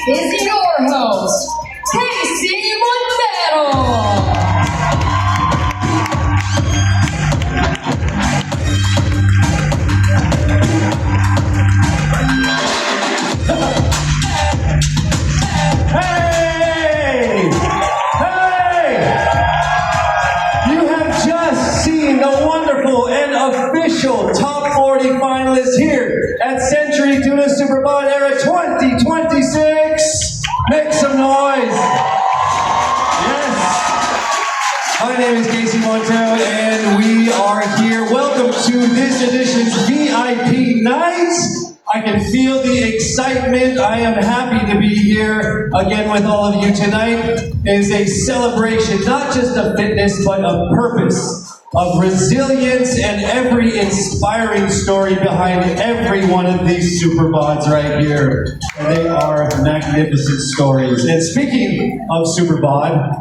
is your host, Casey Montero. Official top 40 finalists here at Century Tuna Superbods Era 2026. Make some noise. Yes. My name is Casey Montero and we are here. Welcome to this edition's VIP night. I can feel the excitement. I am happy to be here again with all of you. Tonight is a celebration, not just of fitness, but of purpose, of resilience, and every inspiring story behind every one of these Superbods right here. And they are magnificent stories. And speaking of Superbod,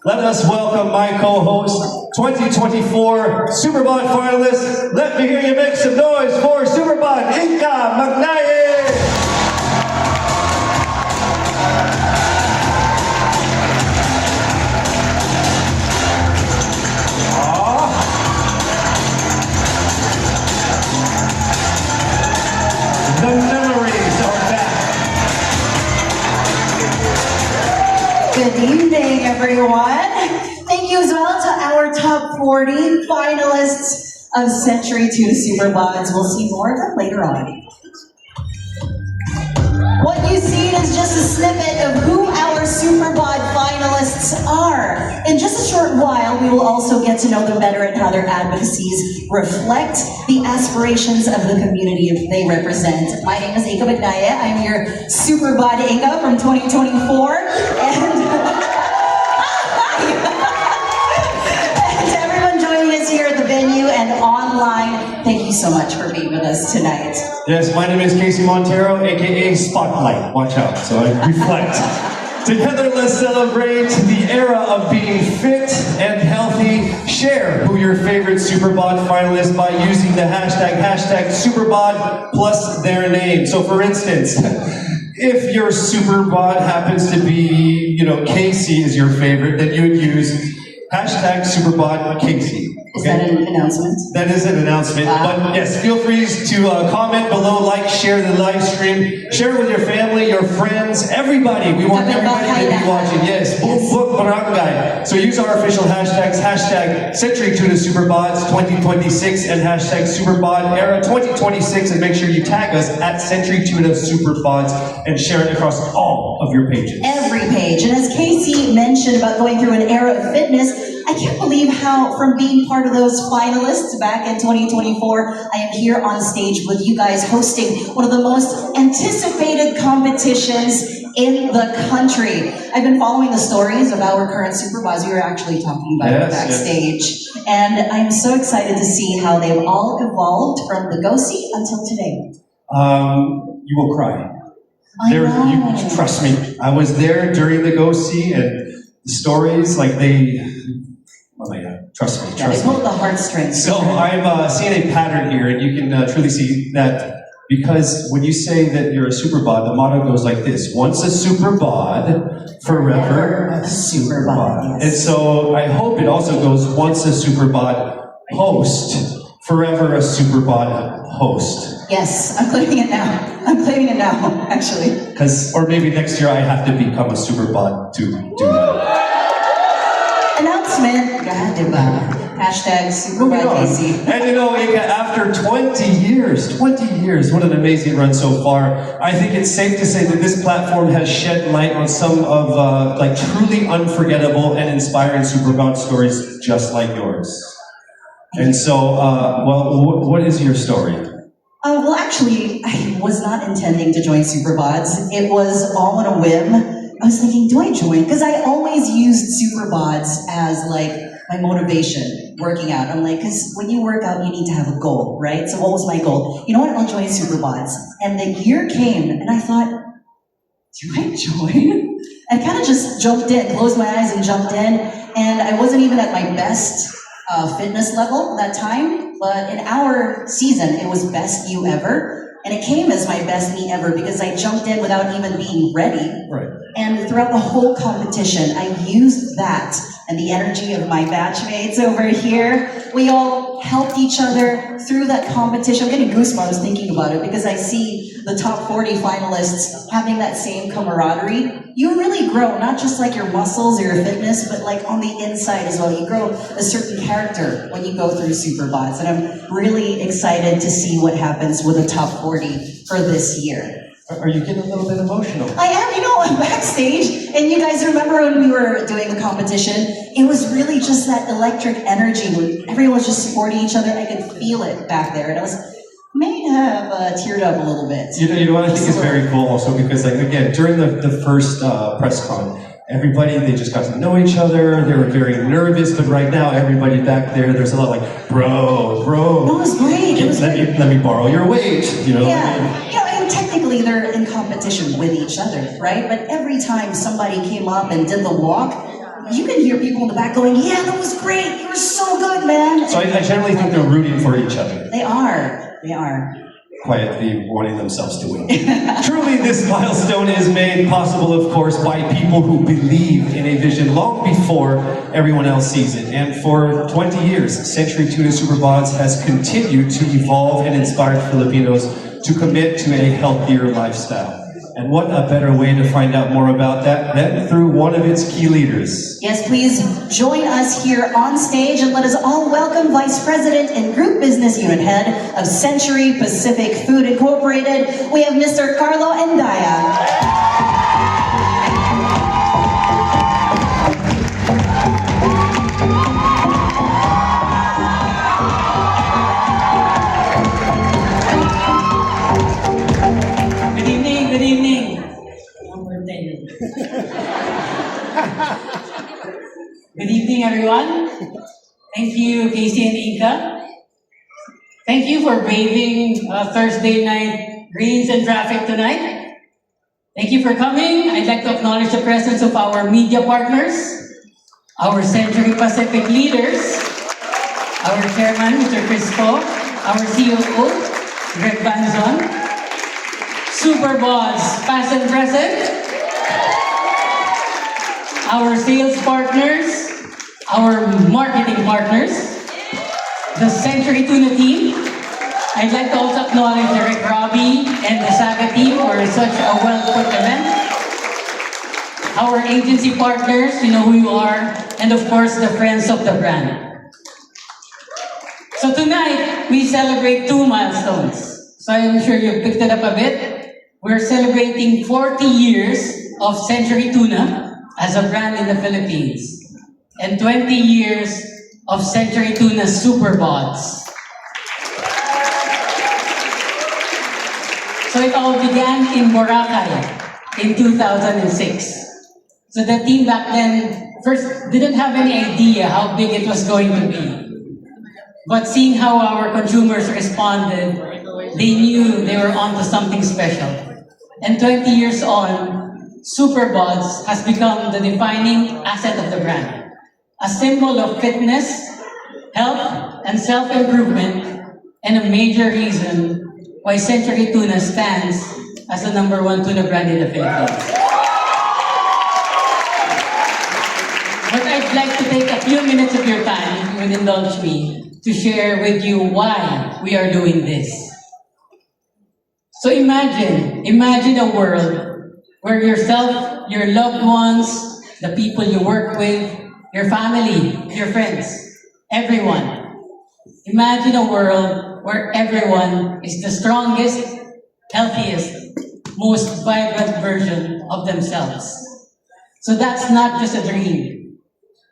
let us welcome my co-host, 2024 Superbod Finalist. Let me hear you make some noise for Superbod Aka McNay. The memories are back. Good evening, everyone. Thank you as well to our top 40 finalists of Century Tuna Superbods. We'll see more of them later on. What you see is just a snippet of who our Superbod finalists are. In just a short while, we will also get to know them better and how their advocacies reflect the aspirations of the community they represent. My name is Aka McNay. I'm your Superbod Aka from 2024. And to everyone joining us here at the venue and online, thank you so much for being with us tonight. Yes, my name is Casey Montero, aka Spotlight. Watch out, so I reflect. Together, let's celebrate the era of being fit and healthy. Share who your favorite Superbod finalist by using the hashtag Superbod plus their name. So for instance, if your Superbod happens to be, Casey is your favorite, then you would use hashtag Superbod Casey. Is that an announcement? That is an announcement. Wow. But yes, feel free to comment below, like, share the live stream, share it with your family, your friends, everybody. We want everybody to be watching. Yes, book barangay. So use our official hashtags, hashtag Century Tuna Superbods 2026 and hashtag Superbod Era 2026, and make sure you tag us at Century Tuna Superbods and share it across all of your pages. Every page. And as Casey mentioned about going through an era of fitness, I can't believe how, from being part of those finalists back in 2024, I am here on stage with you guys hosting one of the most anticipated competitions in the country. I've been following the stories of our current Superbods. We were actually talking about it backstage. And I'm so excited to see how they've all evolved from the go-see until today. You will cry. I know. Trust me, I was there during the go-see, and the stories, trust me. They pulled the heartstrings. So I'm seeing a pattern here, and you can truly see that, because when you say that you're a Superbod, the motto goes like this: once a Superbod, forever a Superbod. Yes. And so I hope it also goes once a Superbod host, forever a Superbod host. Yes, I'm claiming it now. Actually. Or maybe next year I have to become a Superbod to do that. Announcement. Hashtag Superbod Casey. And Aka, after 20 years, what an amazing run so far. I think it's safe to say that this platform has shed light on some of truly unforgettable and inspiring Superbod stories just like yours. And so, what is your story? Well, actually, I was not intending to join Superbods. It was all on a whim. I was thinking, do I join? Because I always used Superbods as my motivation, working out. I'm because when you work out, you need to have a goal, right? So what was my goal? You know what? I'll join Superbods. And the year came, and I thought, do I join? I kind of just jumped in, closed my eyes and jumped in. And I wasn't even at my best fitness level that time, but in our season, it was best you ever. And it came as my best meet ever because I jumped in without even being ready. Right. And throughout the whole competition, I used that and the energy of my batchmates over here. We all helped each other through that competition. I'm getting goosebumps thinking about it because I see the top 40 finalists having that same camaraderie. You really grow, not just like your muscles or your fitness, but like on the inside as well. You grow a certain character when you go through Superbods. And I'm really excited to see what happens with the top 40 for this year. Are you getting a little bit emotional? I am, I'm backstage, and you guys remember when we were doing the competition? It was really just that electric energy when everyone was just supporting each other. I could feel it back there, and I was may have teared up a little bit. You know what I think is very cool also, because like again, during the first press con, everybody, they just got to know each other, they were very nervous, but right now everybody back there's a lot like, bro. No, it was great. Let me borrow your weight, you know? Yeah, and technically they're in competition with each other, right? But every time somebody came up and did the walk, you can hear people in the back going, yeah, that was great, you were so good, man. So I generally think they're rooting for each other. They are. Quietly wanting themselves to win. Truly, this milestone is made possible, of course, by people who believe in a vision long before everyone else sees it. And for 20 years, Century Tuna Superbods has continued to evolve and inspire Filipinos to commit to a healthier lifestyle. And what a better way to find out more about that than through one of its key leaders. Yes, please join us here on stage and let us all welcome Vice President and Group Business Unit Head of Century Pacific Food Incorporated. We have Mr. Carlo Endaya. Good evening. Good evening, everyone. Thank you, Casey and Aka. Thank you for braving Thursday night rains and traffic tonight. Thank you for coming. I'd like to acknowledge the presence of our media partners, our Century Pacific leaders, our chairman, Mr. Crispo, our COO, Greg Banzon, Superbods, past and present, our sales partners, our marketing partners, the Century Tuna team. I'd like to also acknowledge Rick Robbie and the Saga team for such a well-put event. Our agency partners, you know who you are, and of course the friends of the brand. So tonight, we celebrate 2 milestones. So I'm sure you picked it up a bit. We're celebrating 40 years of Century Tuna as a brand in the Philippines and 20 years of Century Tuna Superbods. So it all began in Boracay in 2006. So the team back then first didn't have any idea how big it was going to be. But seeing how our consumers responded, they knew they were onto something special. And 20 years on, Superbods has become the defining asset of the brand. A symbol of fitness, health, and self-improvement, and a major reason why Century Tuna stands as the #1 tuna brand in the Philippines. But I'd like to take a few minutes of your time, if you would indulge me, to share with you why we are doing this. So imagine a world where yourself, your loved ones, the people you work with, your family, your friends, everyone. Imagine a world where everyone is the strongest, healthiest, most vibrant version of themselves. So that's not just a dream.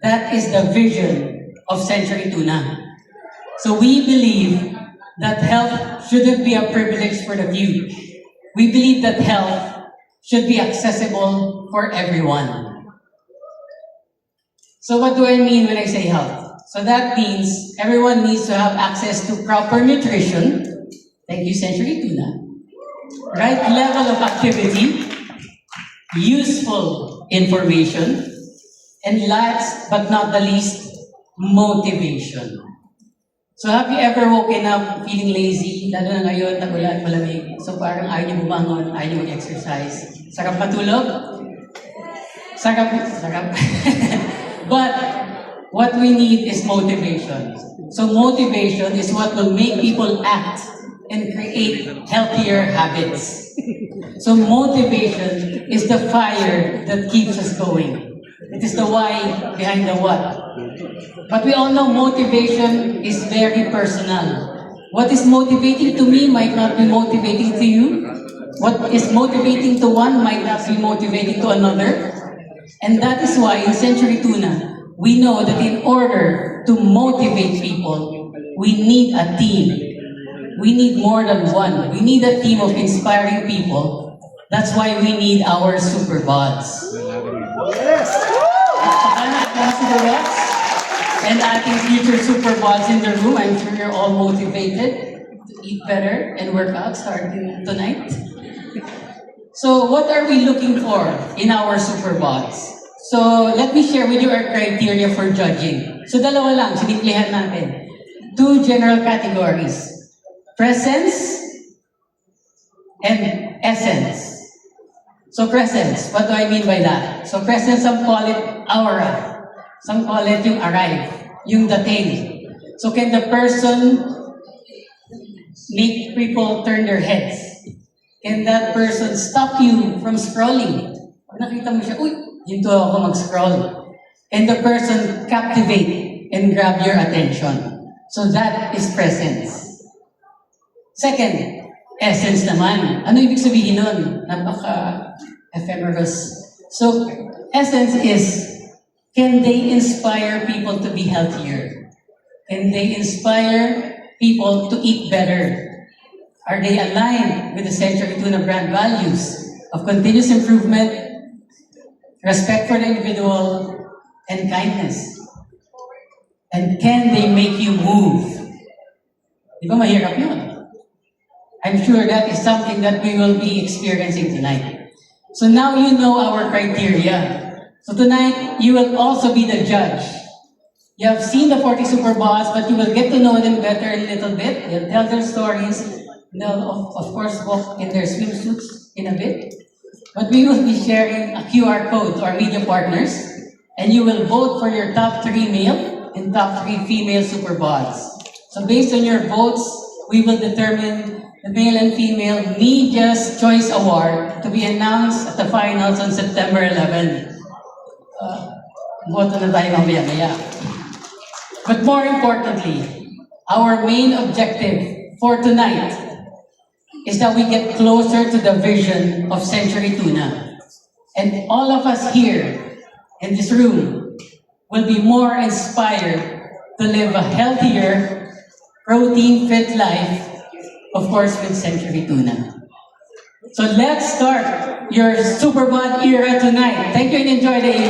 That is the vision of Century Tuna. So we believe that health shouldn't be a privilege for the few. We believe that health should be accessible for everyone. So what do I mean when I say health? So that means everyone needs to have access to proper nutrition. Thank you, Century Tuna. Right level of activity, useful information, and last but not the least, motivation. So have you ever woken up feeling lazy? Lalo na ngayon, tagulan, malamig. So parang ayaw niyo bumangon, ayaw niyo mag-exercise. Sarap matulog? Sarap. But what we need is motivation. So motivation is what will make people act and create healthier habits. So motivation is the fire that keeps us going. It is the why behind the what. But we all know motivation is very personal. What is motivating to me might not be motivating to you. What is motivating to one might not be motivating to another. And that is why in Century Tuna, we know that in order to motivate people, we need a team. We need more than one. We need a team of inspiring people. That's why we need our Superbods. Yes! Superbods and adding future Superbods in the room. I'm sure you're all motivated to eat better and work out starting tonight. So what are we looking for in our Superbods? So let me share with you our criteria for judging. So dalawa lang, sinimplihan natin. 2 general categories. Presence and essence. So presence, what do I mean by that? So presence, some call it aura. Some call it yung arrive, yung dating. So can the person make people turn their heads? Can that person stop you from scrolling? Pag nakita mo siya, uy, hinto ako mag-scroll. Can the person captivate and grab your attention? So that is presence. Second, essence naman. Ano ibig sabihin nun? Napaka-ephemerous. So, essence is, can they inspire people to be healthier? Can they inspire people to eat better? Are they aligned with the Century Tuna brand values of continuous improvement, respect for the individual, and kindness? And can they make you move? Di ba mahirap yun? I'm sure that is something that we will be experiencing tonight. So now you know our criteria. So tonight, you will also be the judge. You have seen the 40 Superbods, but you will get to know them better a little bit. They'll tell their stories. They'll, of course, walk in their swimsuits in a bit. But we will be sharing a QR code to our media partners, and you will vote for your top 3 male and top 3 female Superbods. So based on your votes, we will determine the male and female Media's Choice Award to be announced at the finals on September 11. Boto na tayo mamaya-maya. But more importantly, our main objective for tonight is that we get closer to the vision of Century Tuna. And all of us here in this room will be more inspired to live a healthier, protein-fit life, of course, with Century Tuna. So let's start your Superbod era tonight. Thank you and enjoy the evening.